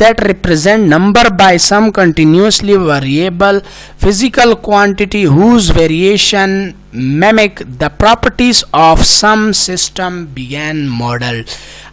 that represent number by some continuously variable physical quantity whose variation mimic the properties of some system began model.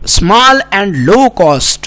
small and low cost.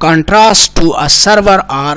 contrast to a server or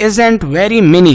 isn't very mini,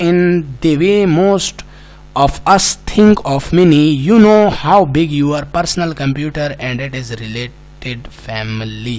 in the way most of us think of mini. You know how big your personal computer and it is related family.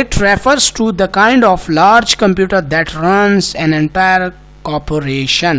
it refers to the kind of large computer that runs an entire corporation.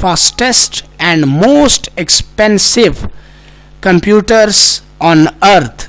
fastest and most expensive computers on earth.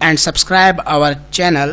and subscribe our channel.